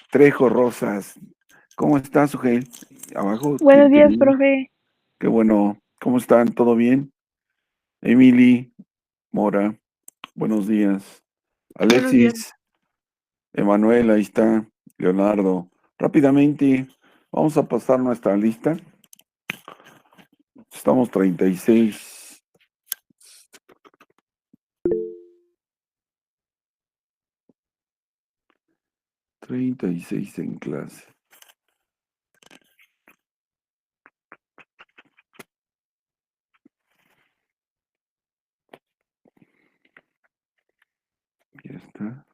Trejo Rosas. ¿Cómo estás, Ugel? Abajo. Buenos días, profe. Qué bueno. ¿Cómo están? ¿Todo bien? Emily, Mora, buenos días. Buenos días. Alexis, Emanuel, ahí está. Leonardo. Rápidamente, vamos a pasar nuestra lista. Estamos 36. En clase. Ya está.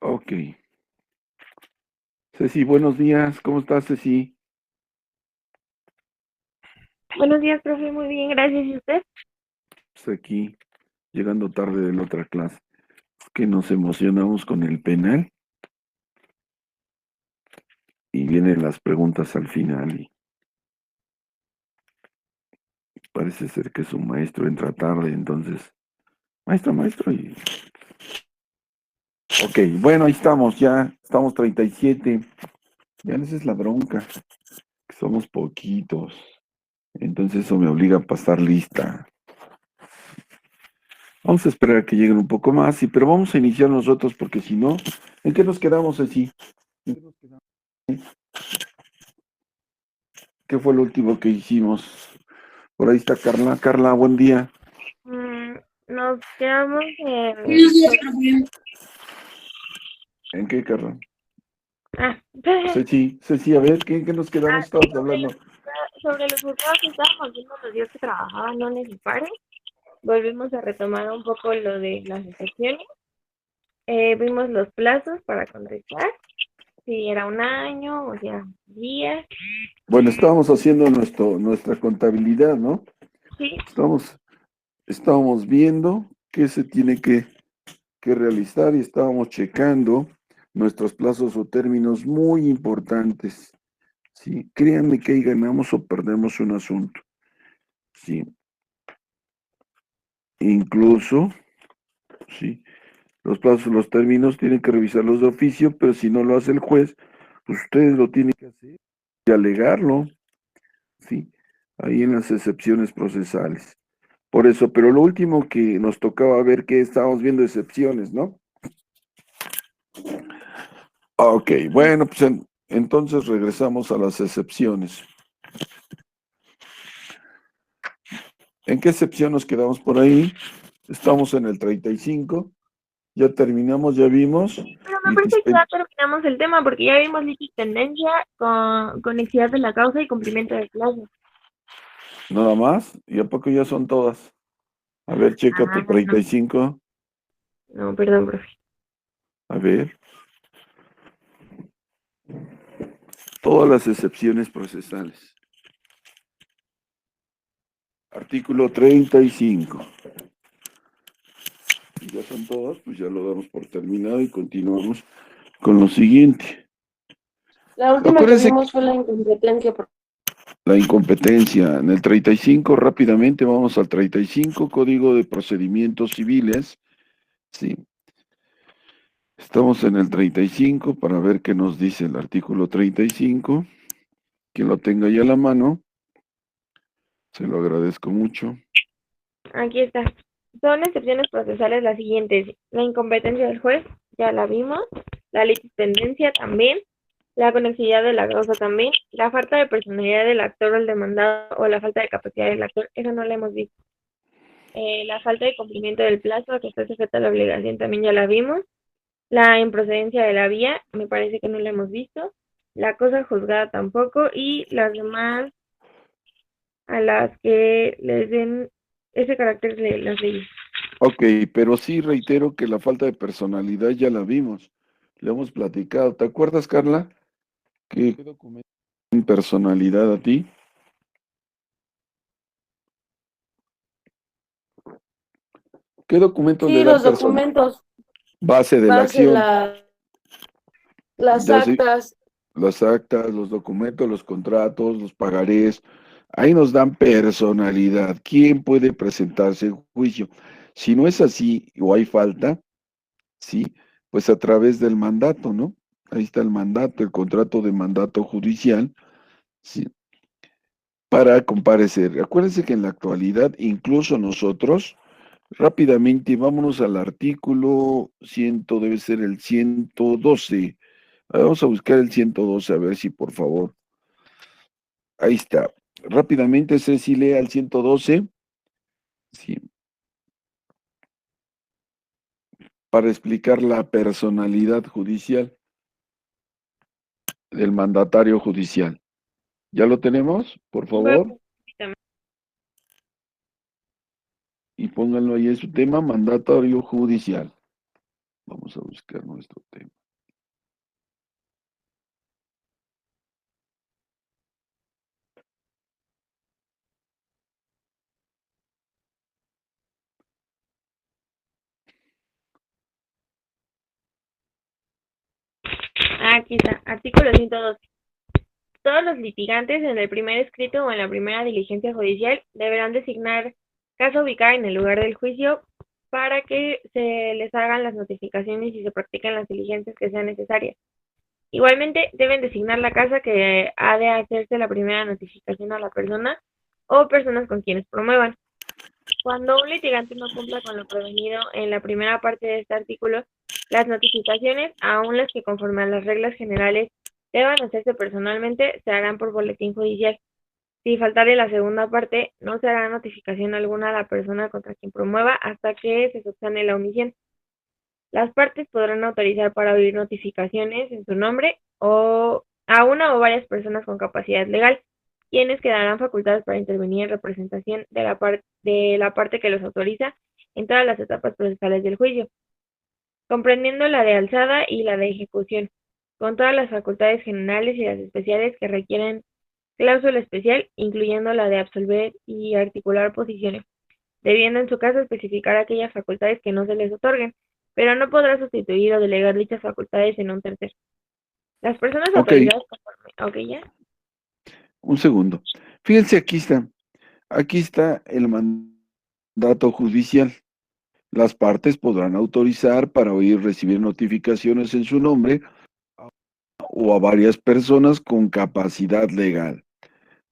Ok. Ceci, buenos días. ¿Cómo estás, Ceci? Buenos días, profe. Muy bien, gracias. ¿Y usted? Pues aquí, llegando tarde de la otra clase. Es que nos emocionamos con el penal y vienen las preguntas al final y parece ser que su maestro entra tarde, entonces, maestro, y... Ok, bueno, ahí estamos, ya estamos 37. Ya esa es la bronca, que somos poquitos, entonces eso me obliga a pasar lista. Vamos a esperar a que lleguen un poco más, sí, pero vamos a iniciar nosotros porque si no, ¿en qué nos quedamos así? ¿Qué fue lo último que hicimos? Por ahí está Carla. Carla, buen día. Nos quedamos Buenos días, profe. ¿En qué, Carla? Ah, Ceci, a ver, ¿qué nos quedamos? Estábamos hablando. sobre los juzgados que estábamos viendo los días que trabajaban lunes y pares. Volvimos a retomar un poco lo de las excepciones. Vimos los plazos para contestar, si era un año o si eran días. Bueno, estábamos haciendo nuestra contabilidad, ¿no? Sí, Estábamos viendo qué se tiene que realizar y estábamos checando nuestros plazos o términos muy importantes. Sí, créanme que ahí ganamos o perdemos un asunto. Sí, incluso, sí, los plazos, los términos tienen que revisarlos de oficio, pero si no lo hace el juez, pues ustedes lo tienen que hacer y alegarlo, sí, ahí en las excepciones procesales. Por eso, pero lo último que nos tocaba ver que estábamos viendo excepciones, ¿no? Ok, bueno, pues entonces regresamos a las excepciones. ¿En qué excepción nos quedamos por ahí? Estamos en el 35. Ya terminamos, ya vimos. pero me parece que ya terminamos el tema porque ya vimos litistendencia con conexidad de la causa y cumplimiento del plazo. Nada más. ¿Y a poco ya son todas? A ver, checa tu Ah, no. 35. No, perdón, profe. A ver. Todas las excepciones procesales. Artículo 35. Y ya son todas, pues ya lo damos por terminado y continuamos con lo siguiente. La última que vimos fue la incompetencia. La incompetencia. En el 35, rápidamente vamos al 35, Código de Procedimientos Civiles. Sí. Estamos en el 35 para ver qué nos dice el artículo 35. Quien lo tenga ya a la mano, se lo agradezco mucho. Aquí está. Son excepciones procesales las siguientes: la incompetencia del juez, ya la vimos; la litistendencia también; la conexidad de la causa también; la falta de personalidad del actor o el demandado o la falta de capacidad del actor, eso no la hemos visto; la falta de cumplimiento del plazo a que está sujeta la obligación también ya la vimos; la improcedencia de la vía, me parece que no la hemos visto; la cosa juzgada tampoco; y las demás a las que les den ese carácter de las leyes. Ok, pero sí reitero que la falta de personalidad ya la vimos, le hemos platicado. ¿Te acuerdas, Carla? ¿Qué documento tiene personalidad a ti? ¿Qué documentos le Sí, dan los personalidad? documentos, Base de la base, acción. las Ya sé, actas. las actas, los documentos, los contratos, los pagarés, ahí nos dan personalidad. ¿Quién puede presentarse en juicio? Si no es así o hay falta, ¿sí? Pues a través del mandato, ¿no? Ahí está el mandato, el contrato de mandato judicial, ¿sí? Para comparecer. Acuérdense que en la actualidad, incluso nosotros, rápidamente, vámonos al artículo 100, debe ser el 112. Vamos a buscar el 112, a ver si por favor. Ahí está. Rápidamente, Ceci, lea el 112. Sí, para explicar la personalidad judicial del mandatario judicial. ¿Ya lo tenemos? Por Voy favor. Y pónganlo ahí en su tema, mandatario judicial. Vamos a buscar nuestro tema. Aquí está, artículo 112. Todos los litigantes en el primer escrito o en la primera diligencia judicial deberán designar casa ubicada en el lugar del juicio para que se les hagan las notificaciones y se practiquen las diligencias que sean necesarias. Igualmente, deben designar la casa que ha de hacerse la primera notificación a la persona o personas con quienes promuevan. Cuando un litigante no cumpla con lo prevenido en la primera parte de este artículo, las notificaciones, aun las que conforme a las reglas generales deban hacerse personalmente, se harán por boletín judicial. Si faltare la segunda parte, no se hará notificación alguna a la persona contra quien promueva hasta que se subsane la omisión. Las partes podrán autorizar para oír notificaciones en su nombre o a una o varias personas con capacidad legal, quienes quedarán facultadas para intervenir en representación de la parte que los autoriza en todas las etapas procesales del juicio, comprendiendo la de alzada y la de ejecución, con todas las facultades generales y las especiales que requieren cláusula especial, incluyendo la de absolver y articular posiciones, debiendo en su caso especificar aquellas facultades que no se les otorguen, pero no podrá sustituir o delegar dichas facultades en un tercero. Las personas Ok, autorizadas conforme, ok, ya. un segundo. Fíjense, aquí está. Aquí está el mandato judicial. Las partes podrán autorizar para oír recibir notificaciones en su nombre o a varias personas con capacidad legal.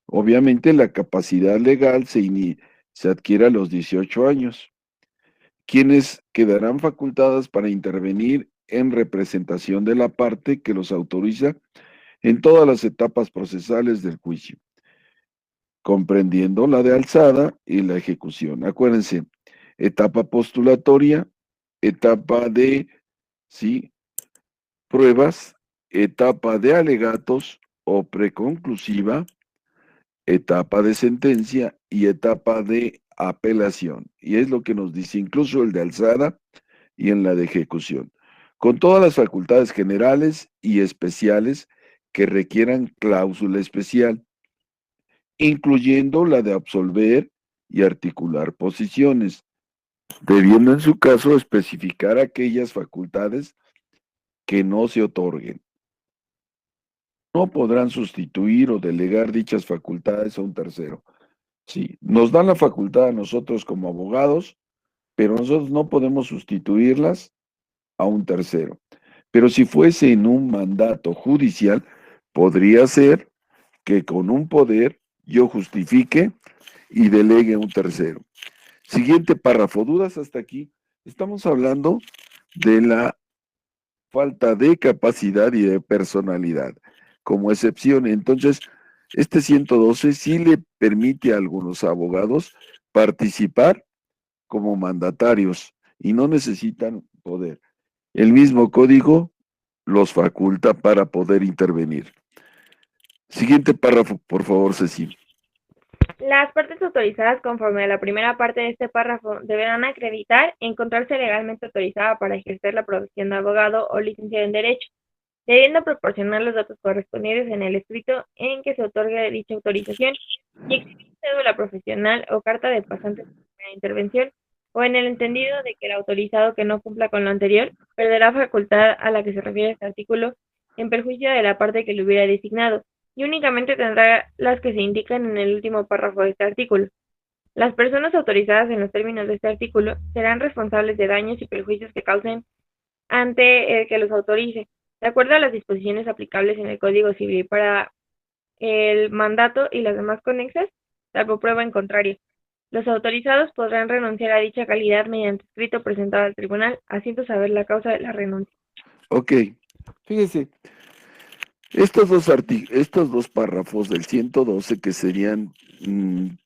Obviamente la capacidad legal se adquiere a los 18 años, quienes quedarán facultadas para intervenir en representación de la parte que los autoriza en todas las etapas procesales del juicio, comprendiendo la de alzada y la ejecución. Acuérdense, etapa postulatoria, etapa de, sí, pruebas, etapa de alegatos o preconclusiva, etapa de sentencia y etapa de apelación. Y es lo que nos dice incluso el de alzada y en la de ejecución, con todas las facultades generales y especiales que requieran cláusula especial, incluyendo la de absolver y articular posiciones, debiendo en su caso especificar aquellas facultades que no se otorguen. No podrán sustituir o delegar dichas facultades a un tercero. Sí, nos dan la facultad a nosotros como abogados, pero nosotros no podemos sustituirlas a un tercero. Pero si fuese en un mandato judicial, podría ser que con un poder yo justifique y delegue a un tercero. Siguiente párrafo, ¿dudas hasta aquí? Estamos hablando de la falta de capacidad y de personalidad como excepción. Entonces, este 112 sí le permite a algunos abogados participar como mandatarios y no necesitan poder. El mismo código los faculta para poder intervenir. Siguiente párrafo, por favor, Ceci. Las partes autorizadas conforme a la primera parte de este párrafo deberán acreditar encontrarse legalmente autorizada para ejercer la profesión de abogado o licenciado en Derecho, debiendo proporcionar los datos correspondientes en el escrito en que se otorgue dicha autorización y exhibir cédula profesional o carta de pasante de primera intervención, o en el entendido de que el autorizado que no cumpla con lo anterior perderá facultad a la que se refiere este artículo en perjuicio de la parte que le hubiera designado, y únicamente tendrá las que se indican en el último párrafo de este artículo. Las personas autorizadas en los términos de este artículo serán responsables de daños y perjuicios que causen ante el que los autorice. De acuerdo a las disposiciones aplicables en el Código Civil para el mandato y las demás conexas, salvo prueba en contrario. Los autorizados podrán renunciar a dicha calidad mediante escrito presentado al tribunal, haciendo saber la causa de la renuncia. Ok, fíjese, estos dos párrafos del 112 que serían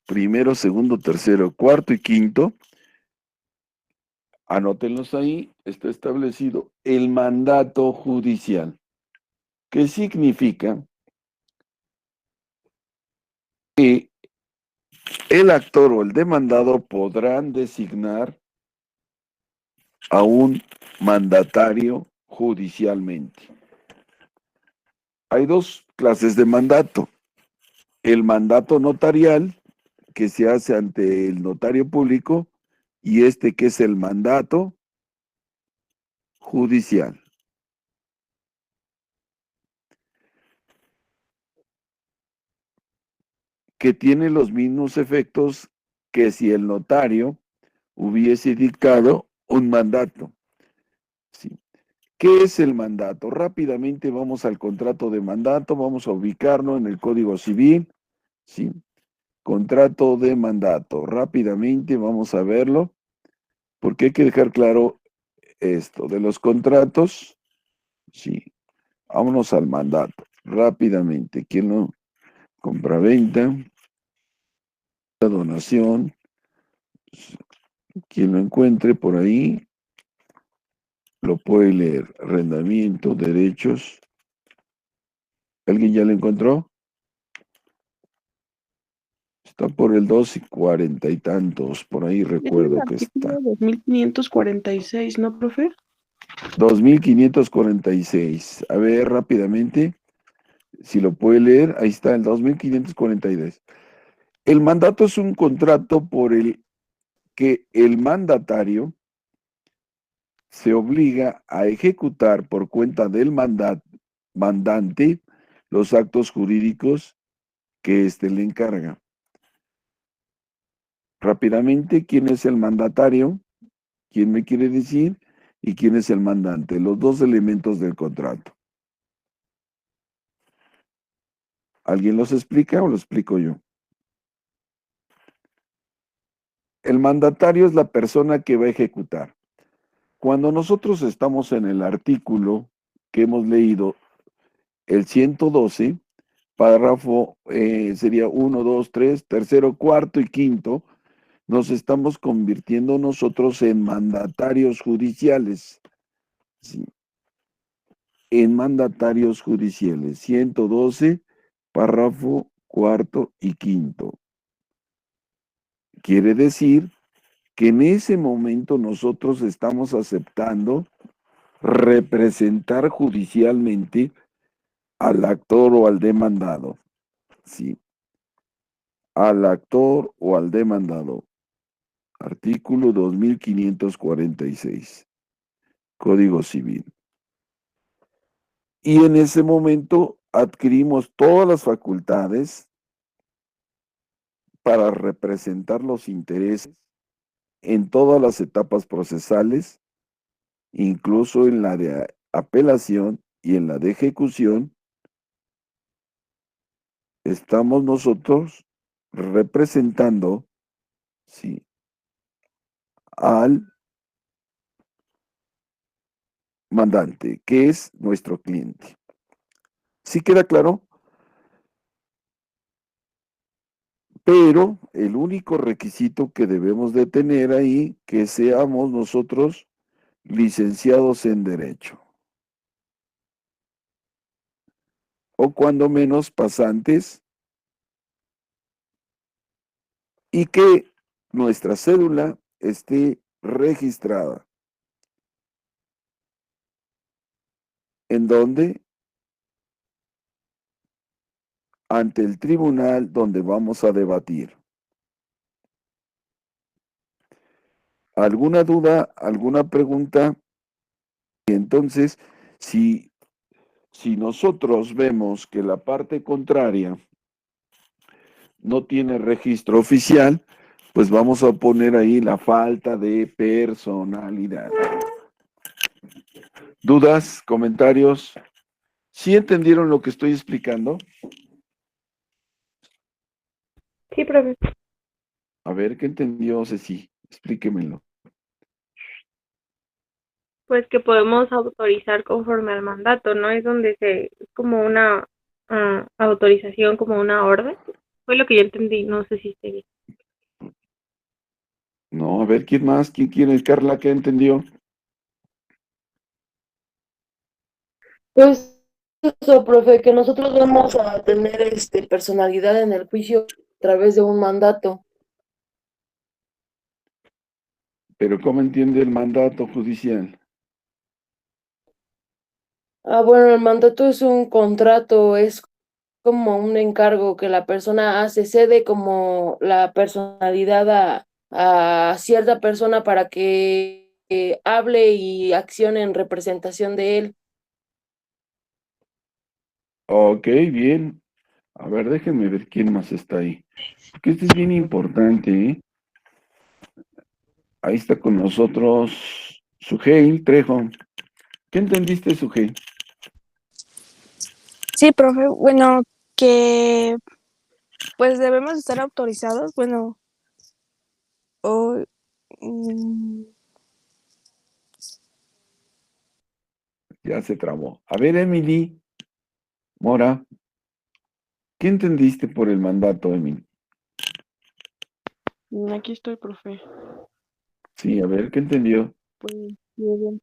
primero, segundo, tercero, cuarto y quinto, anótenlos ahí, está establecido el mandato judicial, que significa que el actor o el demandado podrán designar a un mandatario judicialmente. Hay dos clases de mandato. El mandato notarial, que se hace ante el notario público, y este que es el mandato judicial. Que tiene los mismos efectos que si el notario hubiese dictado un mandato. ¿Sí? ¿Qué es el mandato? Rápidamente vamos al contrato de mandato, vamos a ubicarlo en el Código Civil. ¿Sí? Contrato de mandato. Rápidamente vamos a verlo, porque hay que dejar claro esto de los contratos. Sí, vámonos al mandato. Rápidamente, ¿quién lo compra-venta? Donación. Quien lo encuentre por ahí lo puede leer. Arrendamiento, derechos. ¿Alguien ya lo encontró? Está por el 2 y 40 y tantos, por ahí Es el recuerdo que artículo está. 2546, ¿no, profe? 2546. A ver, rápidamente, si lo puede leer, ahí está el 2542. El mandato es un contrato por el que el mandatario se obliga a ejecutar por cuenta del mandante los actos jurídicos que éste le encarga. Rápidamente, ¿quién es el mandatario? ¿Quién me quiere decir? ¿Y quién es el mandante? Los dos elementos del contrato. ¿Alguien los explica o lo explico yo? El mandatario es la persona que va a ejecutar. Cuando nosotros estamos en el artículo que hemos leído, el 112, párrafo sería 1, 2, 3, tercero, cuarto y quinto, nos estamos convirtiendo nosotros en mandatarios judiciales. ¿Sí? En mandatarios judiciales. 112, párrafo cuarto y quinto. Quiere decir que en ese momento nosotros estamos aceptando representar judicialmente al actor o al demandado. Sí. Al actor o al demandado. Artículo 2546. Código Civil. Y en ese momento adquirimos todas las facultades para representar los intereses en todas las etapas procesales, incluso en la de apelación y en la de ejecución, estamos nosotros representando, ¿sí?, al mandante, que es nuestro cliente. ¿Sí queda claro? Pero el único requisito que debemos de tener ahí, que seamos nosotros licenciados en Derecho. O cuando menos pasantes, y que nuestra cédula esté registrada. ¿En dónde? Ante el tribunal donde vamos a debatir. ¿Alguna duda? ¿Alguna pregunta? Y entonces, si nosotros vemos que la parte contraria no tiene registro oficial, pues vamos a poner ahí la falta de personalidad. ¿Dudas? ¿Comentarios? ¿Sí entendieron lo que estoy explicando? Sí, profe. A ver, ¿qué entendió Ceci? Explíquemelo. Pues que podemos autorizar conforme al mandato, ¿no? Es donde es como una autorización, como una orden. Fue lo que yo entendí, no sé si esté bien. No, a ver, ¿quién más? ¿Quién quiere? Carla, ¿qué entendió? Pues eso, profe, que nosotros vamos a tener personalidad en el juicio a través de un mandato. Pero ¿cómo entiende el mandato judicial? Ah, bueno, el mandato es un contrato, es como un encargo que la persona hace, cede como la personalidad a cierta persona para que hable y accione en representación de él. Ok, bien. A ver, déjenme ver quién más está ahí. Porque este es bien importante, ¿eh? Ahí está con nosotros Sujei Trejo. ¿Qué entendiste, Sujei? Sí, profe. Bueno, que pues debemos estar autorizados, bueno, o mm, Ya se trabó. A ver, Emily Mora, ¿qué entendiste por el mandato, Emily? Aquí estoy, profe. Sí, a ver, ¿qué entendió? Pues bien.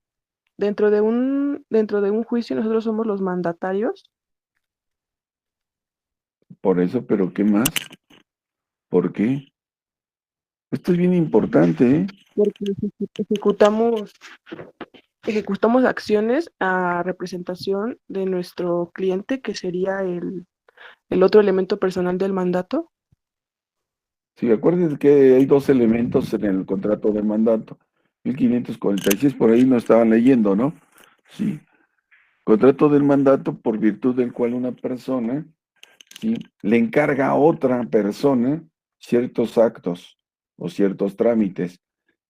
Dentro de un juicio nosotros somos los mandatarios Por eso, pero ¿qué más? ¿Por qué? Esto es bien importante, ¿eh? porque ejecutamos acciones a representación de nuestro cliente, que sería el otro elemento personal del mandato. Sí, acuérdense que hay dos elementos en el contrato de mandato. 1546, por ahí no estaban leyendo, ¿no? Sí. Contrato del mandato por virtud del cual una persona, ¿sí?, le encarga a otra persona ciertos actos o ciertos trámites.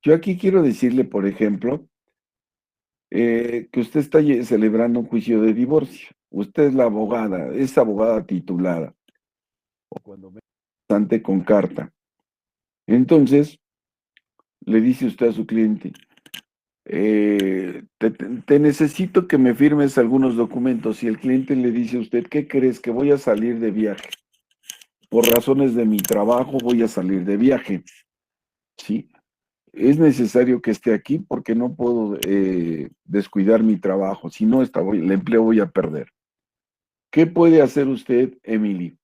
Yo aquí quiero decirle, por ejemplo, que usted está celebrando un juicio de divorcio. Usted es la abogada, es abogada titulada, o cuando me ante con carta. Entonces, le dice usted a su cliente, te necesito que me firmes algunos documentos. Y el cliente le dice a usted, ¿qué crees? Que voy a salir de viaje. Por razones de mi trabajo voy a salir de viaje. Sí, es necesario que esté aquí porque no puedo descuidar mi trabajo. Si no, el empleo voy a perder. ¿Qué puede hacer usted, Emily?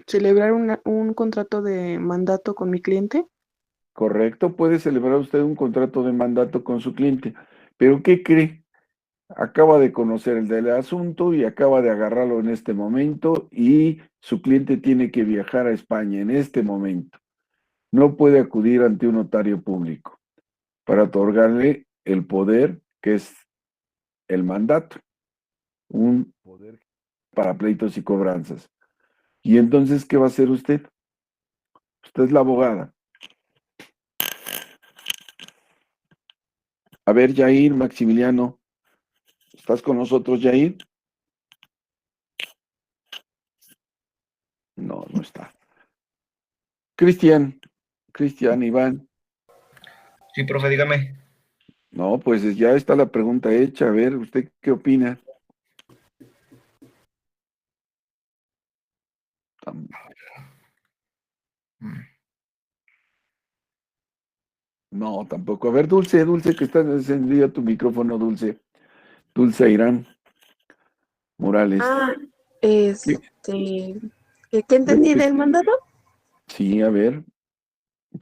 Celebrar un contrato de mandato con mi cliente. Correcto, puede celebrar usted un contrato de mandato con su cliente. Pero ¿qué cree? Acaba de conocer el del asunto y acaba de agarrarlo en este momento y su cliente tiene que viajar a España en este momento. No puede acudir ante un notario público para otorgarle el poder que es el mandato, un poder para pleitos y cobranzas. Y entonces, ¿qué va a hacer usted? Usted es la abogada. A ver, Yair, Maximiliano, ¿estás con nosotros, Yair? No, no está. Cristian, Iván. Sí, profe, dígame. No, pues ya está la pregunta hecha. A ver, ¿usted qué opina? Tam- Mm. No, tampoco. A ver, Dulce, que está encendido tu micrófono, Dulce. Dulce Irán Morales. Ah, ¿Qué? ¿qué entendí del mandato? Sí, a ver.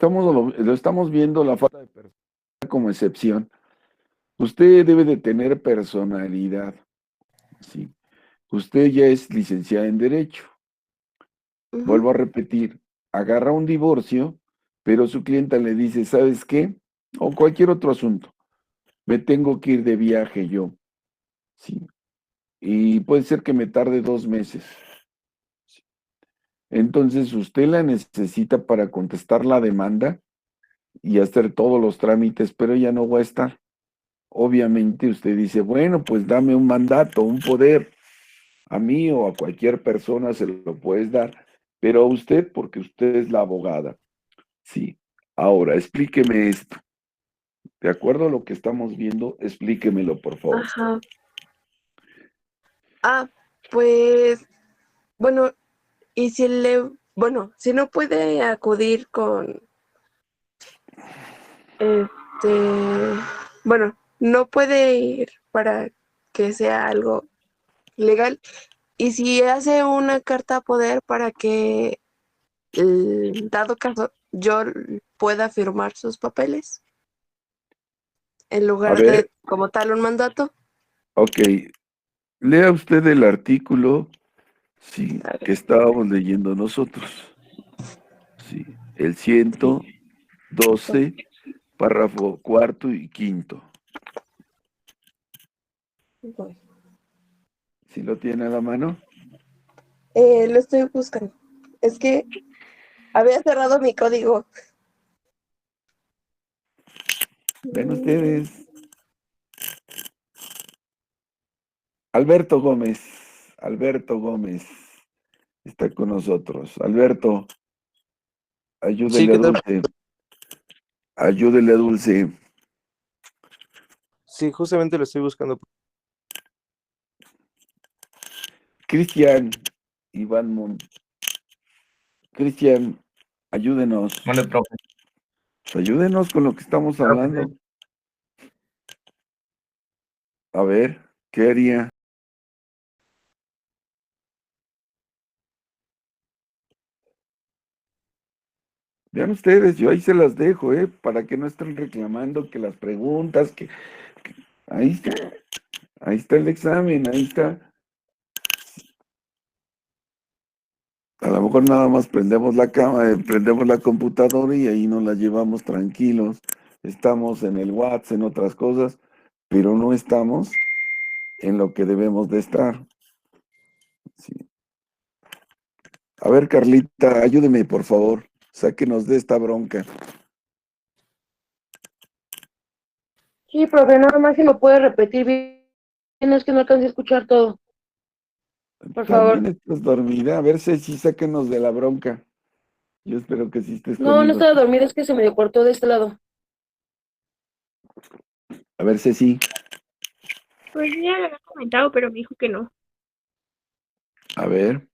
Lo estamos viendo la falta de personalidad como excepción. Usted debe de tener personalidad. Sí. Usted ya es licenciada en Derecho. Ujú. Vuelvo a repetir, agarra un divorcio, pero su clienta le dice, ¿sabes qué? O cualquier otro asunto. Me tengo que ir de viaje yo. Sí. Y puede ser que me tarde 2 meses. Entonces, usted la necesita para contestar la demanda y hacer todos los trámites, pero ella no va a estar. Obviamente usted dice, bueno, pues dame un mandato, un poder, a mí o a cualquier persona se lo puedes dar, pero a usted porque usted es la abogada. Sí. Ahora, explíqueme esto. De acuerdo a lo que estamos viendo, explíquemelo, por favor. Ajá. Ah, pues, bueno, y si no puede acudir con, bueno, no puede ir para que sea algo legal, y si hace una carta a poder para que, dado caso, yo pueda firmar sus papeles en A lugar ver, de como tal un mandato. ok, lea usted el artículo, sí, A ver. que estábamos leyendo nosotros. Sí, el 112, párrafo cuarto y quinto. Voy. ¿Sí lo tiene a la mano? Lo estoy buscando. Es que había cerrado mi código. Ven ustedes. Alberto Gómez está con nosotros. Alberto, Sí, ayúdele a ¿qué tal? Dulce. Ayúdele a Dulce. Sí, justamente lo estoy buscando. Cristian, Iván Mon. Cristian, ayúdenos. Mande, profe. Pues ayúdenos con lo que estamos Claro que hablando. sí. A ver, ¿qué haría? Vean ustedes, yo ahí se las dejo, para que no estén reclamando que las preguntas, ahí está el examen, ahí está. A lo mejor nada más prendemos la cámara, prendemos la computadora y ahí nos la llevamos tranquilos. Estamos en el WhatsApp, en otras cosas, pero no estamos en lo que debemos de estar. Sí. A ver, Carlita, ayúdeme, por favor. Sáquenos de esta bronca. Sí, profe, nada más si lo puede repetir bien, es que no alcancé a escuchar todo, por También favor. estás dormida. A ver, Ceci, sáquenos de la bronca. Yo espero que sí estés No, no conmigo. estaba dormida, es que se me cortó de este lado. A ver, Ceci. Pues ya le había comentado, pero me dijo que no. A ver,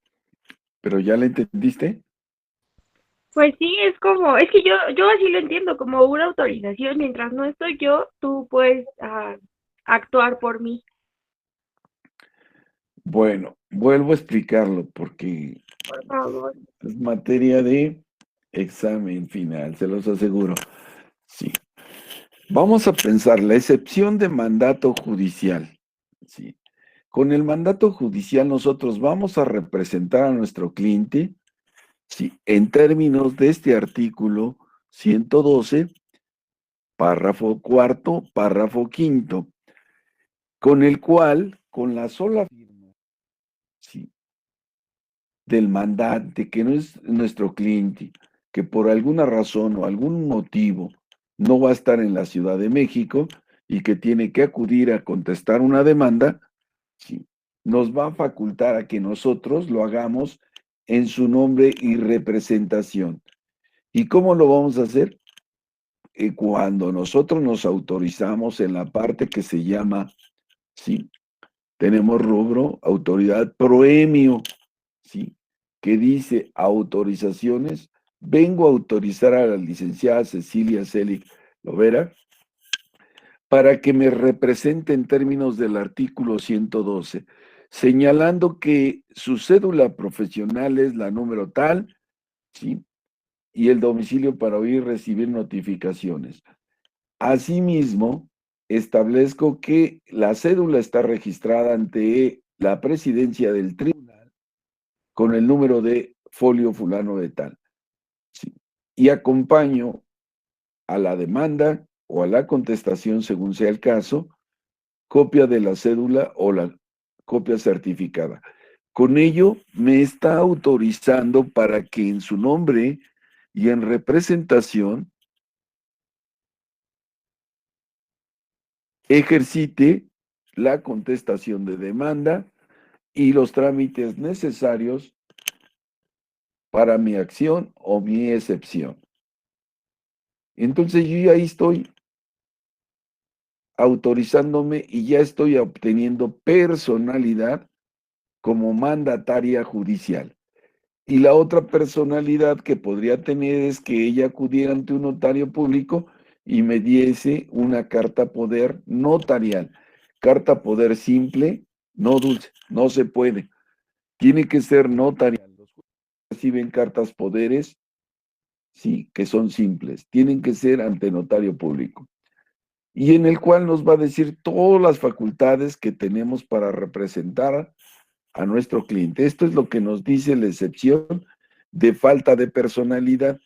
¿pero ya la entendiste? Pues sí, es como, es que yo así lo entiendo, como una autorización. Mientras no estoy yo, tú puedes actuar por mí. Bueno, vuelvo a explicarlo porque Por favor. es materia de examen final, se los aseguro. Sí. Vamos a pensar la excepción de mandato judicial. Sí. Con el mandato judicial nosotros vamos a representar a nuestro cliente, sí, en términos de este artículo 112, párrafo cuarto, párrafo quinto, con el cual, con la sola firma, sí, del mandante, que no es nuestro cliente, que por alguna razón o algún motivo no va a estar en la Ciudad de México y que tiene que acudir a contestar una demanda, sí, nos va a facultar a que nosotros lo hagamos en su nombre y representación. ¿Y cómo lo vamos a hacer? Cuando nosotros nos autorizamos en la parte que se llama, sí, tenemos rubro, autoridad proemio, ¿sí? Que dice autorizaciones. Vengo a autorizar a la licenciada Cecilia Celic Lovera para que me represente en términos del artículo 112, señalando que su cédula profesional es la número tal, ¿sí? Y el domicilio para oír y recibir notificaciones. Asimismo, establezco que la cédula está registrada ante la presidencia del tribunal con el número de folio fulano de tal. Sí. Y acompaño a la demanda o a la contestación, según sea el caso, copia de la cédula o la copia certificada. Con ello me está autorizando para que en su nombre y en representación ejercite la contestación de demanda y los trámites necesarios para mi acción o mi excepción. Entonces yo ya ahí estoy autorizándome y ya estoy obteniendo personalidad como mandataria judicial. Y la otra personalidad que podría tener es que ella acudiera ante un notario público y me diese una carta poder notarial. Carta poder simple, no dulce, no se puede. Tiene que ser notarial. Los jueces reciben cartas poderes, sí, que son simples. Tienen que ser ante notario público. Y en el cual nos va a decir todas las facultades que tenemos para representar a nuestro cliente. Esto es lo que nos dice la excepción de falta de personalidad.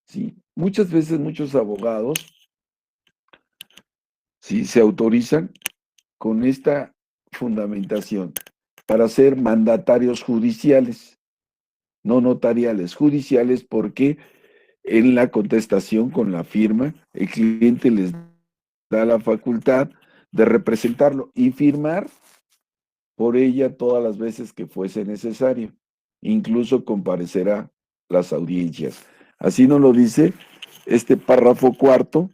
¿Sí? Muchas veces muchos abogados, ¿sí?, se autorizan con esta fundamentación para ser mandatarios judiciales, no notariales, judiciales, porque en la contestación con la firma, el cliente les da la facultad de representarlo y firmar por ella todas las veces que fuese necesario. Incluso comparecerá las audiencias. Así nos lo dice este párrafo cuarto,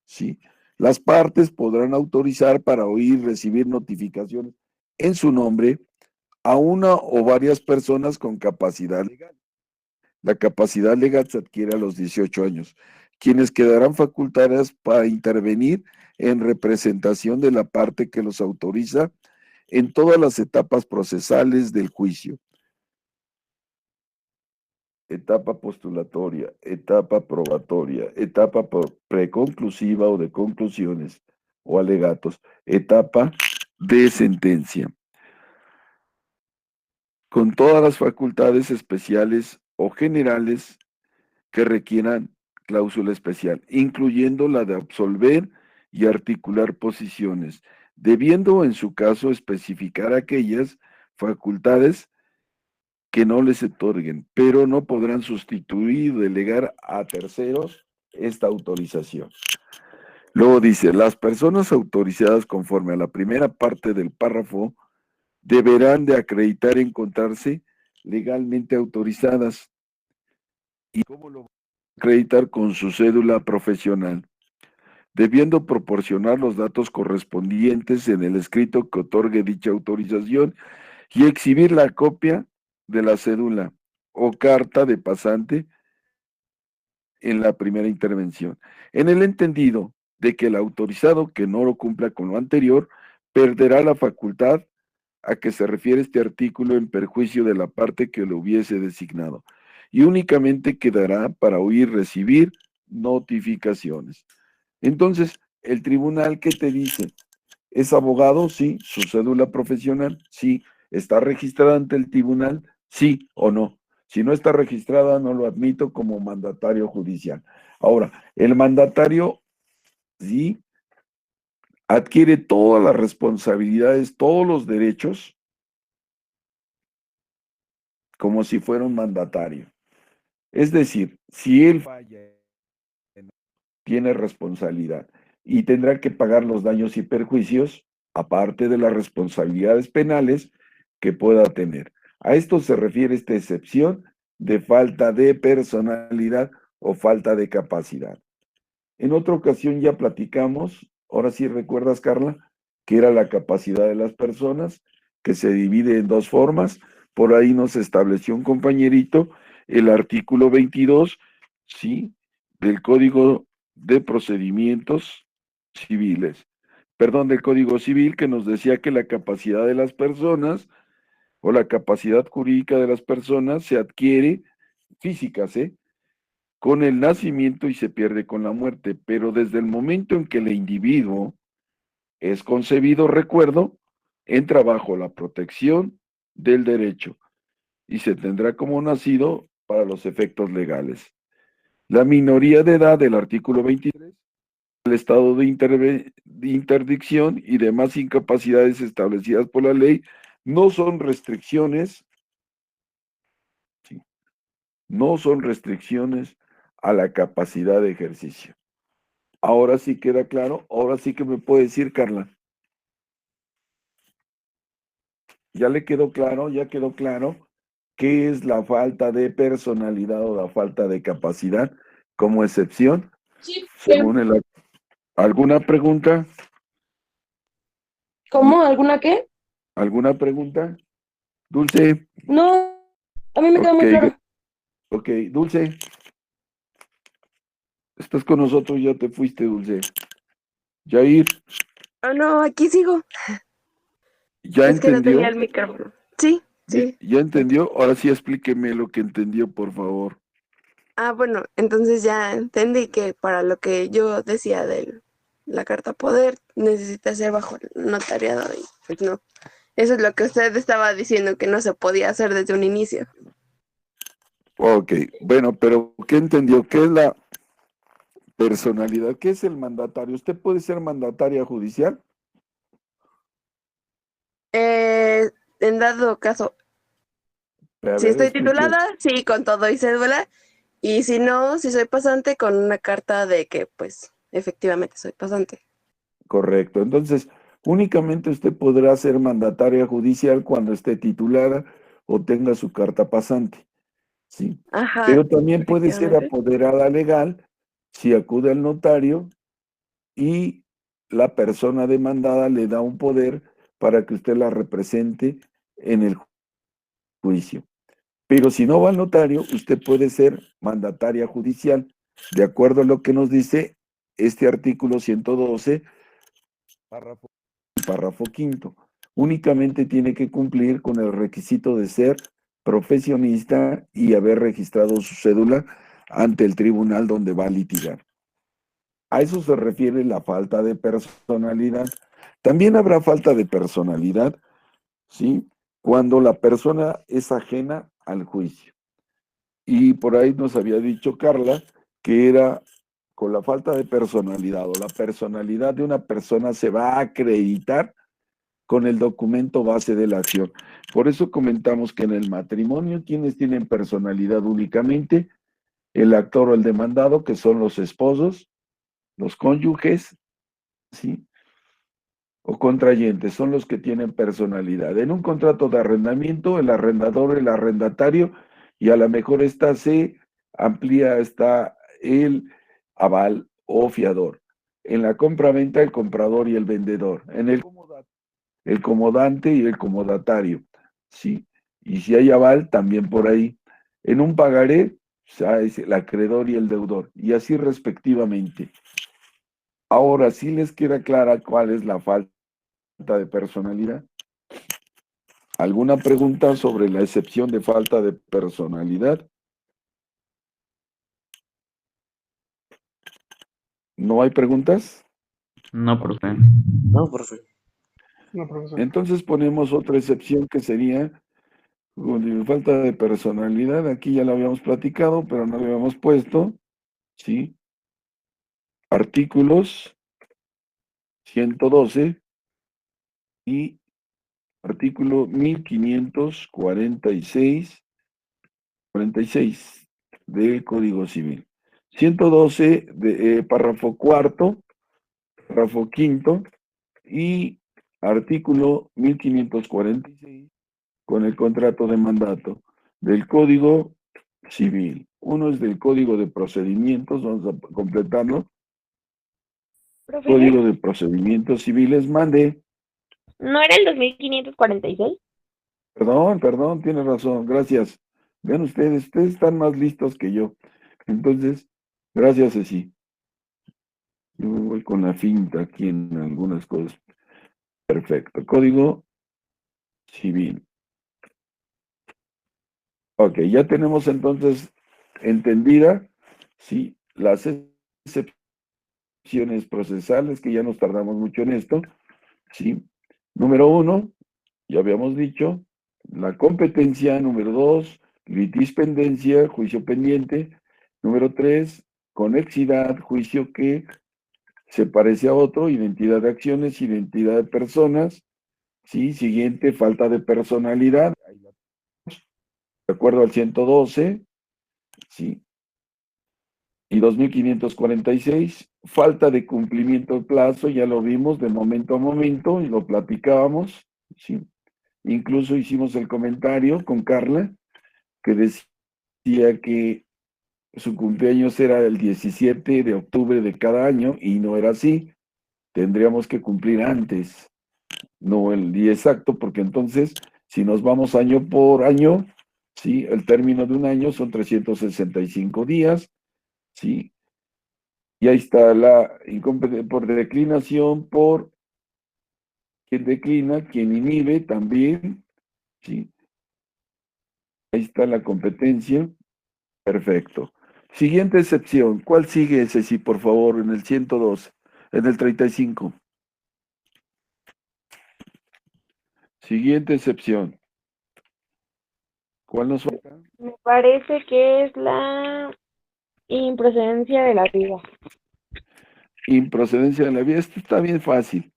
¿sí? Las partes podrán autorizar para oír, recibir notificaciones en su nombre a una o varias personas con capacidad legal. La capacidad legal se adquiere a los 18 años, quienes quedarán facultadas para intervenir en representación de la parte que los autoriza en todas las etapas procesales del juicio. Etapa postulatoria, etapa probatoria, etapa preconclusiva o de conclusiones o alegatos, etapa de sentencia. Con todas las facultades especiales o generales que requieran cláusula especial, incluyendo la de absolver y articular posiciones, debiendo en su caso especificar aquellas facultades que no les otorguen, pero no podrán sustituir o delegar a terceros esta autorización. Luego dice, las personas autorizadas conforme a la primera parte del párrafo deberán de acreditar encontrarse legalmente autorizadas. ¿Y cómo lo van a acreditar? Con su cédula profesional, debiendo proporcionar los datos correspondientes en el escrito que otorgue dicha autorización y exhibir la copia de la cédula o carta de pasante en la primera intervención, en el entendido de que el autorizado que no lo cumpla con lo anterior perderá la facultad a que se refiere este artículo en perjuicio de la parte que lo hubiese designado y únicamente quedará para oír recibir notificaciones. Entonces, el tribunal, ¿qué te dice? ¿Es abogado? Sí. ¿Su cédula profesional? Sí. ¿Está registrada ante el tribunal? Sí o no. Si no está registrada, no lo admito como mandatario judicial. Ahora, el mandatario, sí, adquiere todas las responsabilidades, todos los derechos, como si fuera un mandatario. Es decir, si él falla, tiene responsabilidad y tendrá que pagar los daños y perjuicios, aparte de las responsabilidades penales que pueda tener. A esto se refiere esta excepción de falta de personalidad o falta de capacidad. En otra ocasión ya platicamos, ahora sí recuerdas, Carla, que era la capacidad de las personas, que se divide en dos formas. Por ahí nos estableció un compañerito el artículo 22, ¿sí?, del Código de Procedimientos Civiles, perdón, del Código Civil, que nos decía que la capacidad de las personas o la capacidad jurídica de las personas se adquiere, físicas, con el nacimiento y se pierde con la muerte, pero desde el momento en que el individuo es concebido, recuerdo, entra bajo la protección del derecho y se tendrá como nacido para los efectos legales. La minoría de edad del artículo 23, el estado de interdicción y demás incapacidades establecidas por la ley no son restricciones, ¿sí?, no son restricciones a la capacidad de ejercicio. Ahora sí queda claro, ahora sí que me puede decir, Carla. Ya le quedó claro, ya quedó claro qué es la falta de personalidad o la falta de capacidad como excepción, Sí. según el... ¿Alguna pregunta? ¿Cómo? ¿Alguna qué? ¿Alguna pregunta? Dulce, No, a mí me queda ok, muy claro. ok, Dulce, estás con nosotros, ya te fuiste, Dulce. Jair, Oh, no, aquí sigo. ¿ya Es que no tenía entendió? el micrófono. Sí, sí. ¿Ya entendió? Ahora sí explíqueme lo que entendió, por favor. Ah, bueno, entonces ya entendí que para lo que yo decía de la carta poder necesita ser bajo el notariado y pues no. Eso es lo que usted estaba diciendo que no se podía hacer desde un inicio. Ok, bueno, pero ¿qué entendió? ¿Qué es la personalidad? ¿Qué es el mandatario? ¿Usted puede ser mandataria judicial? En dado caso, A si ver, estoy explique. titulada, sí, con todo y cédula. Y si no, si soy pasante, con una carta de que pues efectivamente soy pasante. Correcto. Entonces, únicamente usted podrá ser mandataria judicial cuando esté titulada o tenga su carta pasante. Sí. Ajá, Pero también puede ser efectivamente. apoderada legal si acude al notario y la persona demandada le da un poder para que usted la represente en el juicio. Pero si no va al notario, usted puede ser mandataria judicial, de acuerdo a lo que nos dice este artículo 112, párrafo quinto. Únicamente tiene que cumplir con el requisito de ser profesionista y haber registrado su cédula ante el tribunal donde va a litigar. A eso se refiere la falta de personalidad. También habrá falta de personalidad, ¿sí? Cuando la persona es ajena al juicio. Y por ahí nos había dicho Carla que era con la falta de personalidad o la personalidad de una persona se va a acreditar con el documento base de la acción. Por eso comentamos que en el matrimonio, quienes tienen personalidad únicamente, el actor o el demandado, que son los esposos, los cónyuges, ¿sí? O contrayentes, son los que tienen personalidad. En un contrato de arrendamiento, el arrendador, el arrendatario, y a lo mejor esta se amplía hasta el aval o fiador. En la compra-venta, el comprador y el vendedor. En el comodante y el comodatario, ¿sí? Y si hay aval, también por ahí. En un pagaré, o sea, es el acreedor y el deudor, y así respectivamente. Ahora, ¿sí les queda clara cuál es la falta de personalidad? ¿Alguna pregunta sobre la excepción de falta de personalidad? ¿No hay preguntas? No, profe. No, profe. No, profesor. Entonces ponemos otra excepción que sería con falta de personalidad. Aquí ya lo habíamos platicado, pero no lo habíamos puesto, ¿sí? Artículos 112 y artículo 1546 del Código Civil. 112, párrafo cuarto, párrafo quinto y artículo 1546 con el contrato de mandato del Código Civil. Uno es del Código de Procedimientos, vamos a completarlo. Profe, Código de Procedimientos Civiles, mande. ¿no era el 2546? Perdón, tiene razón, gracias. Vean ustedes están más listos que yo. Entonces, gracias, Ceci. Yo voy con la finta aquí en algunas cosas. Perfecto. Código Civil. Ok, ya tenemos entonces entendida, sí, las excepciones procesales, que ya nos tardamos mucho en esto, sí. Número 1, ya habíamos dicho, la competencia. Número 2, litispendencia, juicio pendiente. Número 3, conexidad, juicio que se parece a otro. Identidad de acciones, identidad de personas. Sí, siguiente, falta de personalidad. De acuerdo al 112, sí. Y 2.546, falta de cumplimiento de plazo, ya lo vimos de momento a momento y lo platicábamos, ¿sí? Incluso hicimos el comentario con Carla, que decía que su cumpleaños era el 17 de octubre de cada año y no era así. Tendríamos que cumplir antes, no el día exacto, porque entonces, si nos vamos año por año, ¿sí? El término de un año son 365 días, ¿sí? Y ahí está la incompetencia por declinación, por quien declina, quien inhibe también, ¿sí? Ahí está la competencia. Perfecto. Siguiente excepción. ¿Cuál sigue ese sí, por favor, en el 102, en el 35? Siguiente excepción. ¿Cuál nos falta? Me parece que es la improcedencia de la vida. Improcedencia de la vía. Esto está bien fácil.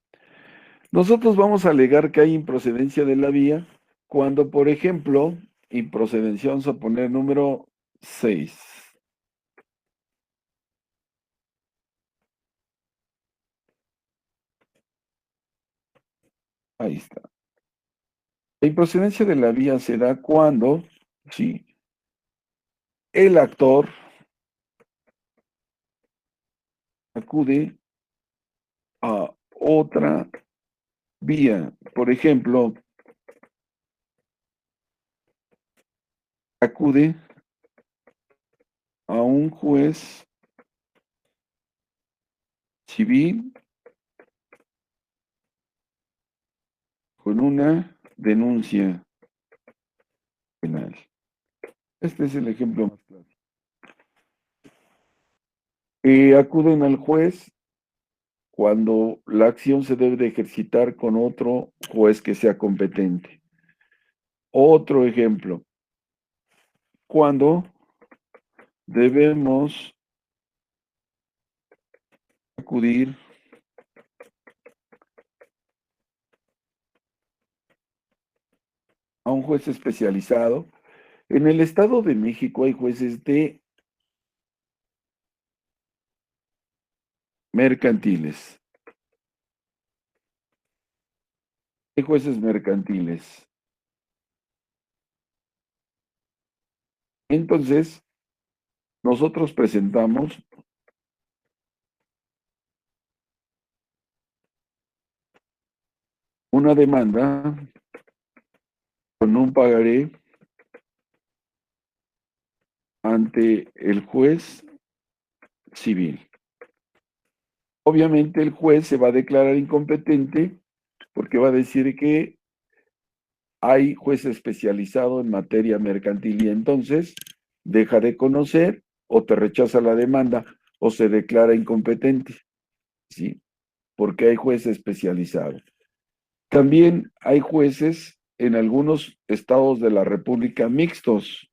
Nosotros vamos a alegar que hay improcedencia de la vía cuando, por ejemplo, improcedencia, vamos a poner número 6. Ahí está. La improcedencia de la vía se da cuando, sí, el actor acude a otra vía. Por ejemplo, acude a un juez civil con una denuncia penal. Este es el ejemplo más claro. Acuden al juez cuando la acción se debe de ejercitar con otro juez que sea competente. Otro ejemplo, cuando debemos acudir a un juez especializado. En el Estado de México hay jueces de mercantiles. Hay jueces mercantiles. Entonces, nosotros presentamos una demanda con un pagaré ante el juez civil. Obviamente el juez se va a declarar incompetente porque va a decir que hay juez especializado en materia mercantil y entonces deja de conocer o te rechaza la demanda o se declara incompetente, ¿sí? Porque hay juez especializado. También hay jueces en algunos estados de la República mixtos.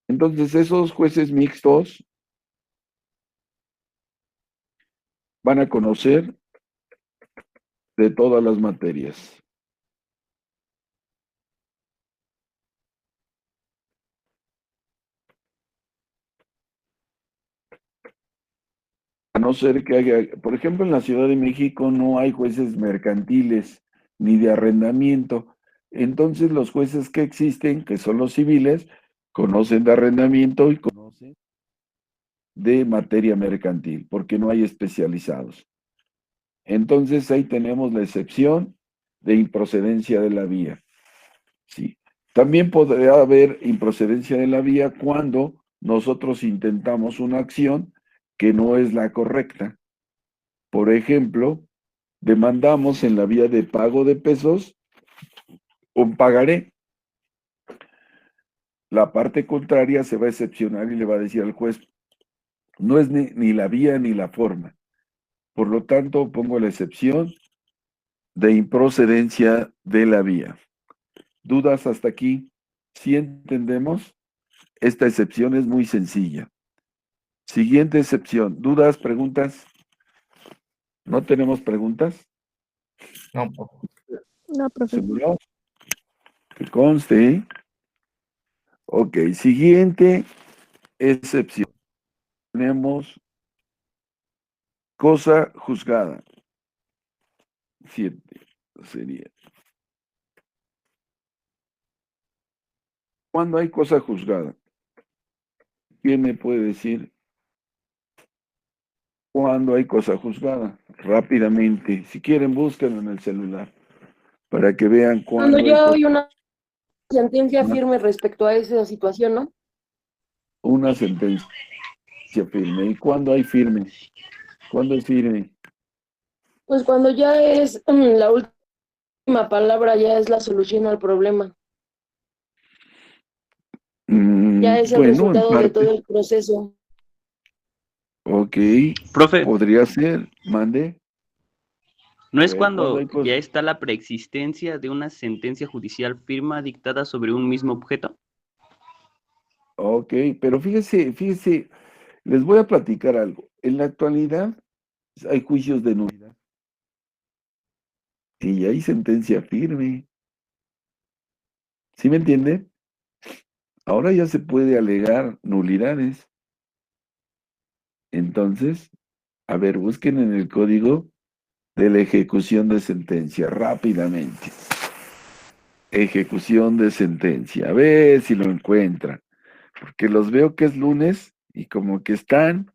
Entonces esos jueces mixtos van a conocer de todas las materias. A no ser que haya, por ejemplo, en la Ciudad de México no hay jueces mercantiles ni de arrendamiento. Entonces los jueces que existen, que son los civiles, conocen de arrendamiento y conocen de materia mercantil, porque no hay especializados. Entonces ahí tenemos la excepción de improcedencia de la vía. Sí. También podría haber improcedencia de la vía cuando nosotros intentamos una acción que no es la correcta. Por ejemplo, demandamos en la vía de pago de pesos un pagaré. La parte contraria se va a excepcionar y le va a decir al juez, no es ni la vía ni la forma. Por lo tanto, pongo la excepción de improcedencia de la vía. ¿Dudas hasta aquí? ¿Sí entendemos? Esta excepción es muy sencilla. Siguiente excepción. ¿Dudas, preguntas? ¿No tenemos preguntas? No, No, profe. ¿Seguro? Que conste. Ok, siguiente excepción. Tenemos cosa juzgada. 7 sería. ¿Cuándo hay cosa juzgada? ¿Quién me puede decir cuándo hay cosa juzgada? Rápidamente. Si quieren, búsquenlo en el celular para que vean Cuando cuándo hay ya cosa. hay una sentencia Una, firme respecto a esa situación, ¿no? una sentencia firme. ¿Y cuándo hay firme? ¿Cuándo es firme? Pues cuando ya es la última palabra, ya es la solución al problema, ya es el Bueno, en resultado de todo parte. el proceso. Ok, Profe, podría ser. Mande. ¿no A es ver, ¿cuándo cuando hay cosa? ya está la preexistencia de una sentencia judicial firme dictada sobre un mismo objeto? Ok, pero fíjese, les voy a platicar algo. En la actualidad hay juicios de nulidad y hay sentencia firme. ¿Sí me entiende? Ahora ya se puede alegar nulidades. Entonces, a ver, busquen en el código de la ejecución de sentencia rápidamente. Ejecución de sentencia. A ver si lo encuentran. Porque los veo que es lunes y como que están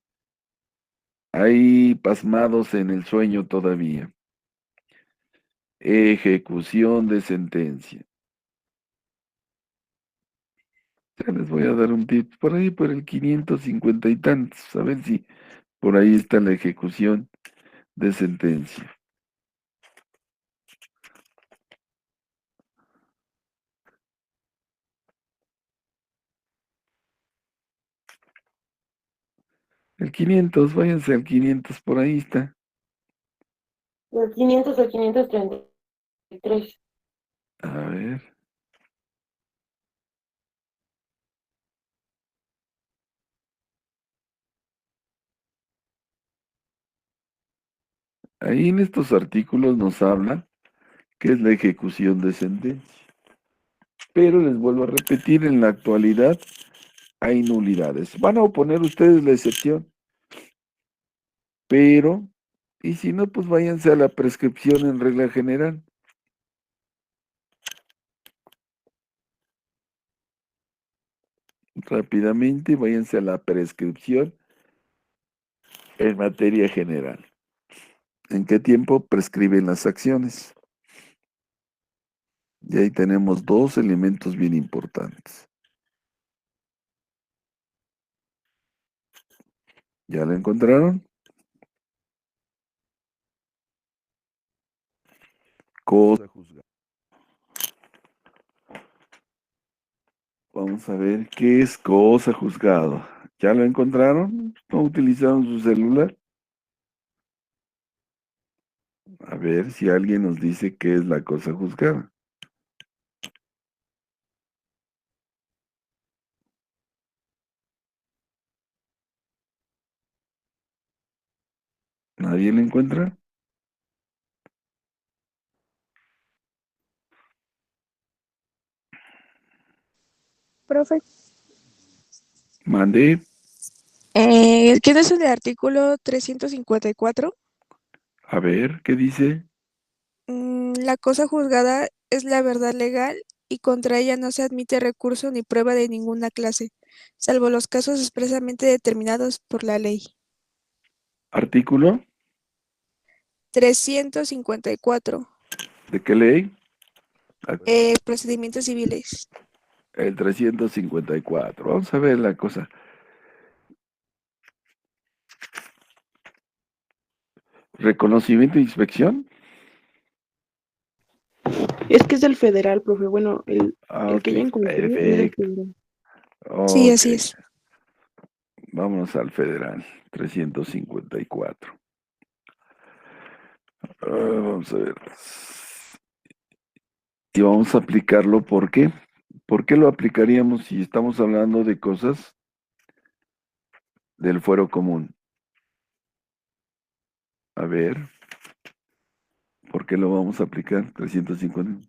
ahí pasmados en el sueño todavía. Ejecución de sentencia. Ya les voy a dar un tip por ahí, por el 550 y tantos, a ver si por ahí está la ejecución de sentencia. El 500, váyanse al 500, por ahí está. Del 500 al 533. A ver, ahí en estos artículos nos habla qué es la ejecución de sentencia. Pero les vuelvo a repetir, en la actualidad hay nulidades. Van a oponer ustedes la excepción, pero, y si no, pues váyanse a la prescripción en regla general. Rápidamente, váyanse a la prescripción en materia general. ¿En qué tiempo prescriben las acciones? Y ahí tenemos dos elementos bien importantes. ¿Ya lo encontraron? Cosa juzgada. Vamos a ver qué es cosa juzgado. ¿Ya lo encontraron? ¿No utilizaron su celular? A ver si alguien nos dice qué es la cosa juzgada. ¿Nadie lo encuentra? Profe, Mande. ¿quién es el artículo 354? A ver, ¿qué dice? La cosa juzgada es la verdad legal y contra ella no se admite recurso ni prueba de ninguna clase, salvo los casos expresamente determinados por la ley. ¿Artículo? 354. ¿De qué ley? Procedimientos civiles. El 354. Vamos a ver la cosa. ¿Reconocimiento e inspección? Es que es del federal, profe. Bueno, el Ok, que ya encontré es del perfecto. federal. Sí, Ok, así es. vámonos al federal. 354. Vamos a ver. Y vamos a aplicarlo, ¿por qué? ¿Por qué lo aplicaríamos si estamos hablando de cosas del fuero común? A ver, ¿por qué lo vamos a aplicar? 350.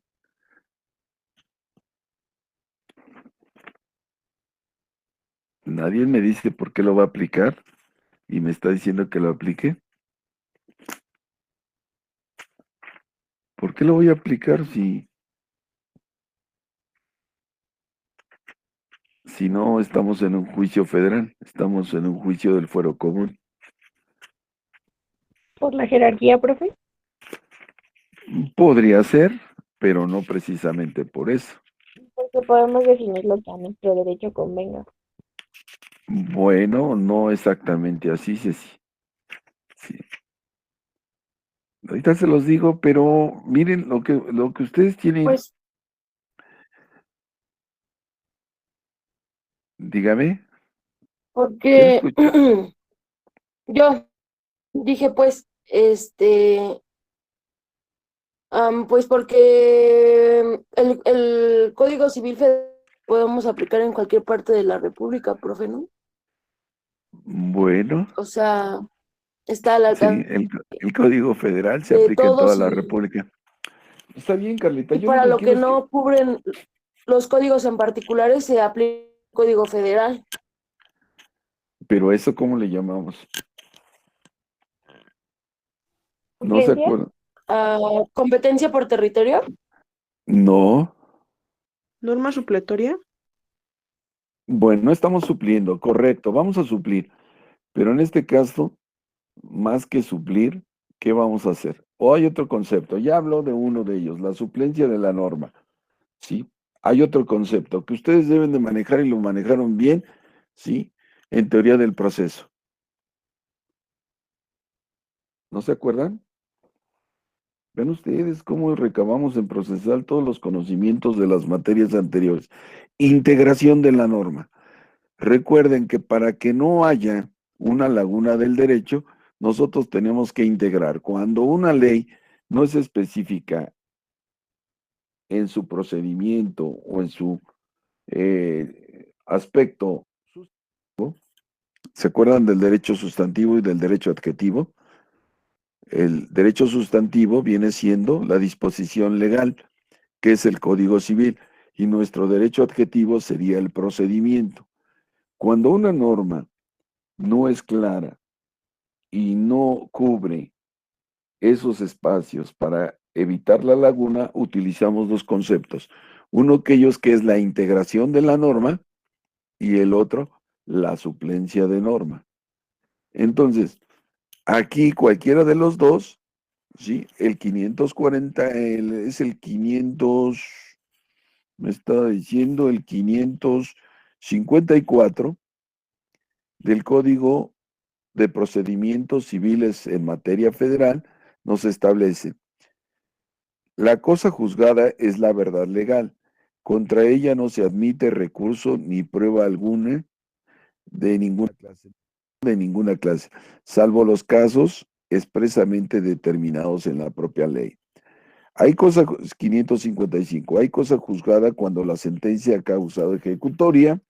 Nadie me dice por qué lo va a aplicar y me está diciendo que lo aplique. ¿Por qué lo voy a aplicar si no estamos en un juicio federal? Estamos en un juicio del fuero común. Por la jerarquía, profe. Podría ser, pero no precisamente por eso. Porque podemos definir lo que a nuestro derecho convenga. Bueno, no exactamente así, Ceci. Sí. Ahorita se los digo, pero miren lo que ustedes tienen, Pues dígame, yo lo porque escucho. yo dije, pues, pues porque el Código Civil Federal podemos aplicar en cualquier parte de la República, profe, ¿no? Bueno, O sea, está al sí, alcance el Código Federal se de aplica en toda todos la y, República. Está bien, Carlita, y yo lo para que lo quiero que es que, no cubren los códigos en particulares se aplica el Código Federal. pero eso, ¿cómo le llamamos? ¿No se ¿Suplencia? acuerdan? Competencia por territorio. No. Norma supletoria. Bueno, estamos supliendo, correcto, vamos a suplir, pero en este caso, más que suplir, ¿qué vamos a hacer? O hay otro concepto, ya hablo de uno de ellos, la suplencia de la norma, ¿sí? Hay otro concepto que ustedes deben de manejar y lo manejaron bien, ¿sí? En teoría del proceso. ¿No se acuerdan? Ven ustedes cómo recabamos en procesal todos los conocimientos de las materias anteriores. Integración de la norma. Recuerden que para que no haya una laguna del derecho, nosotros tenemos que integrar. Cuando una ley no es específica en su procedimiento o en su aspecto sustantivo, ¿se acuerdan del derecho sustantivo y del derecho adjetivo? El derecho sustantivo viene siendo la disposición legal, que es el Código Civil, y nuestro derecho adjetivo sería el procedimiento. Cuando una norma no es clara y no cubre esos espacios para evitar la laguna, utilizamos dos conceptos. Uno que ellos que es la integración de la norma y el otro, la suplencia de norma. Entonces, aquí cualquiera de los dos, ¿sí? El 540 es el 500, me estaba diciendo el 554 del Código de Procedimientos Civiles en materia federal, nos establece: la cosa juzgada es la verdad legal. Contra ella no se admite recurso ni prueba alguna de ninguna clase, salvo los casos expresamente determinados en la propia ley. Hay cosa 555, hay cosa juzgada cuando la sentencia ha causado ejecutoria,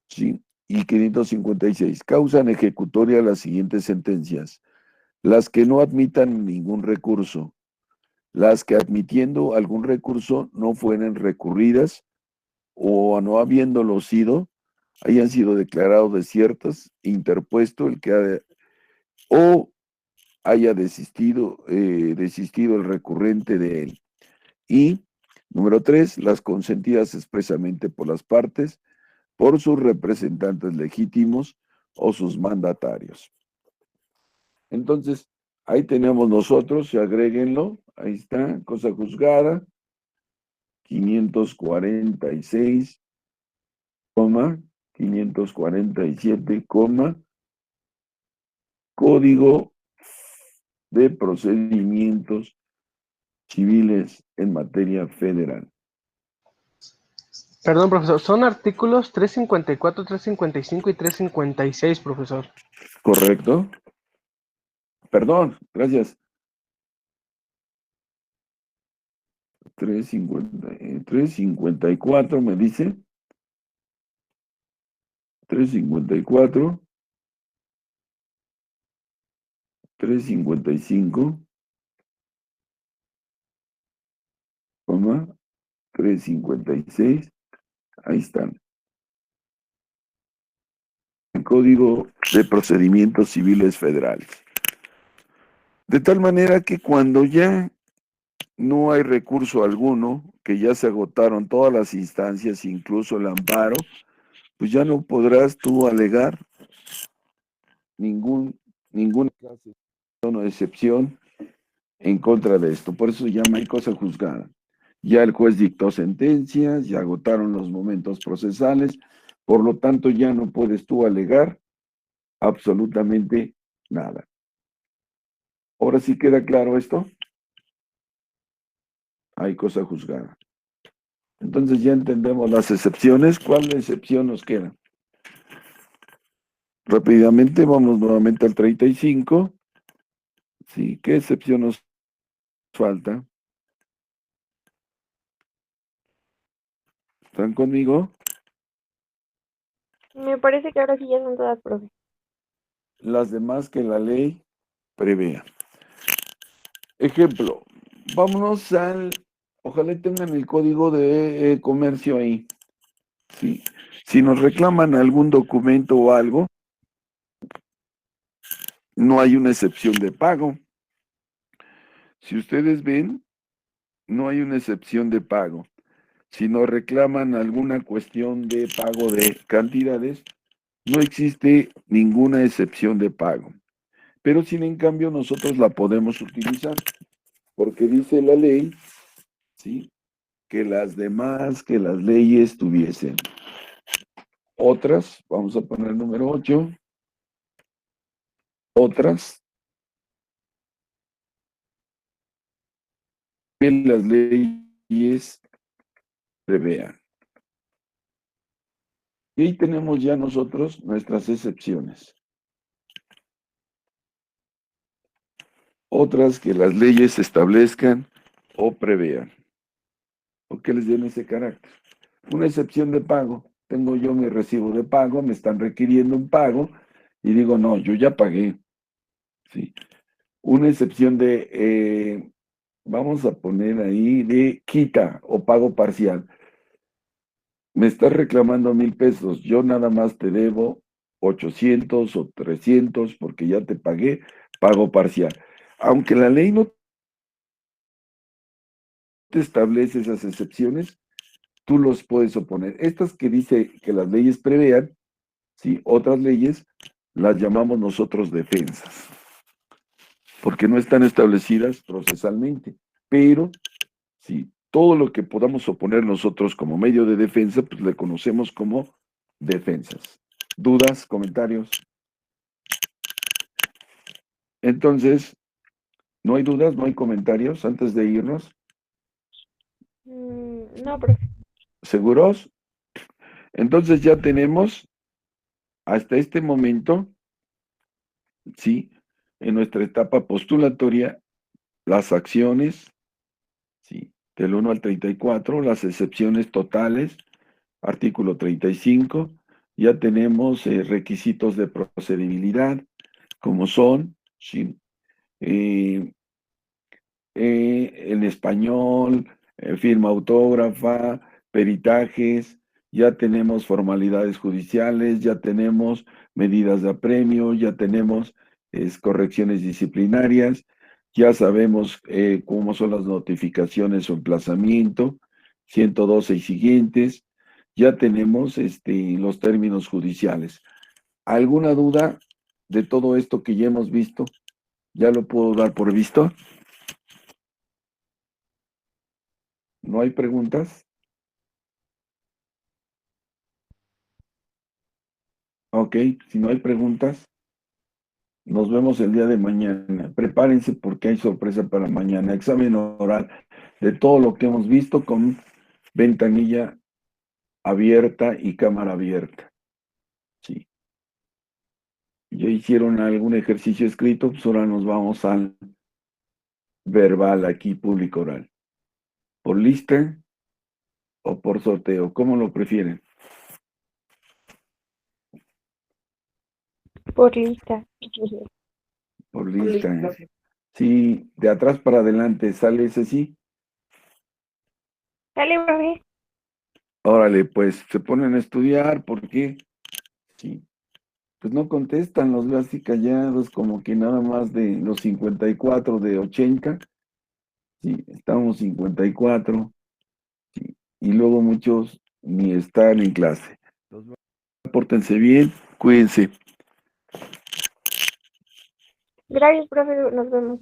¿sí? Y 556, causan ejecutoria las siguientes sentencias: las que no admitan ningún recurso, las que admitiendo algún recurso no fueran recurridas o no habiéndolo sido, hayan sido declarados desiertas, interpuesto el que o haya desistido el recurrente de él. Y número 3, las consentidas expresamente por las partes, por sus representantes legítimos o sus mandatarios. Entonces, ahí tenemos nosotros, agréguenlo, ahí está, cosa juzgada, 546, 547, Código de Procedimientos Civiles en materia federal. Perdón, profesor, son artículos 354, 355 y 356, profesor. ¿Correcto? Perdón, gracias. 354 me dice. 354. 355, 356, ahí están. Código de Procedimientos Civiles Federales. De tal manera que cuando ya no hay recurso alguno, que ya se agotaron todas las instancias, incluso el amparo, pues ya no podrás tú alegar ninguna clase o excepción en contra de esto. Por eso se llama cosa juzgada. Ya el juez dictó sentencias, ya agotaron los momentos procesales, por lo tanto ya no puedes tú alegar absolutamente nada. ¿Ahora sí queda claro esto? Hay cosa juzgada. Entonces ya entendemos las excepciones. ¿Cuál excepción nos queda? Rápidamente vamos nuevamente al 35. Sí, ¿qué excepción nos falta? ¿Están conmigo? Me parece que ahora sí ya son todas, profe. Las demás que la ley prevea. Ejemplo, vámonos ojalá tengan el código de comercio ahí. ¿Sí? Si nos reclaman algún documento o algo, no hay una excepción de pago. Si ustedes ven, no hay una excepción de pago. Si nos reclaman alguna cuestión de pago de cantidades, no existe ninguna excepción de pago. Pero sin en cambio nosotros la podemos utilizar, porque dice la ley, ¿sí?, que las leyes tuviesen. Otras, vamos a poner el número 8, otras que las leyes prevean. Y ahí tenemos ya nosotros nuestras excepciones. Otras que las leyes establezcan o prevean. ¿O qué les den ese carácter? Una excepción de pago. Tengo yo mi recibo de pago, me están requiriendo un pago y digo, no, yo ya pagué. ¿Sí? Una excepción de, vamos a poner ahí, de quita o pago parcial. Me estás reclamando 1,000 pesos, yo nada más te debo 800 o 300 porque ya te pagué, pago parcial. Aunque la ley no te establece esas excepciones, tú los puedes oponer. Estas que dice que las leyes prevean, ¿sí?, otras leyes las llamamos nosotros defensas, porque no están establecidas procesalmente, pero sí, todo lo que podamos oponer nosotros como medio de defensa, pues le conocemos como defensas. ¿Dudas, comentarios? Entonces, ¿no hay dudas, no hay comentarios antes de irnos? No, profe. ¿Seguros? Entonces ya tenemos hasta este momento, sí, en nuestra etapa postulatoria, las acciones, sí, del 1 al 34, las excepciones totales, artículo 35, ya tenemos requisitos de procedibilidad, como son, sí, en español, firma autógrafa, peritajes, ya tenemos formalidades judiciales, ya tenemos medidas de apremio, ya tenemos correcciones disciplinarias, ya sabemos cómo son las notificaciones o emplazamiento, 112 y siguientes, ya tenemos los términos judiciales. ¿Alguna duda de todo esto que ya hemos visto? ¿Ya lo puedo dar por visto? ¿No hay preguntas? Ok, si no hay preguntas, nos vemos el día de mañana. Prepárense porque hay sorpresa para mañana. Examen oral de todo lo que hemos visto con ventanilla abierta y cámara abierta. Sí. Ya hicieron algún ejercicio escrito, pues ahora nos vamos al verbal aquí, público oral. ¿Por lista o por sorteo? ¿Cómo lo prefieren? Por lista. Por lista. Sí, de atrás para adelante sale ese sí. Dale, profe. Órale, pues se ponen a estudiar porque sí, Pues no contestan, los veo así callados, como que nada más de los 54 de 80. Sí, estamos 54. Sí, y luego muchos ni están en clase. Pórtense bien, cuídense. Gracias, profe, nos vemos.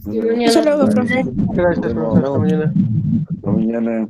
Nos Y vemos. mañana. Hasta luego, Bye. profe. Nos Gracias, vemos. profe. Hasta mañana. Hasta mañana.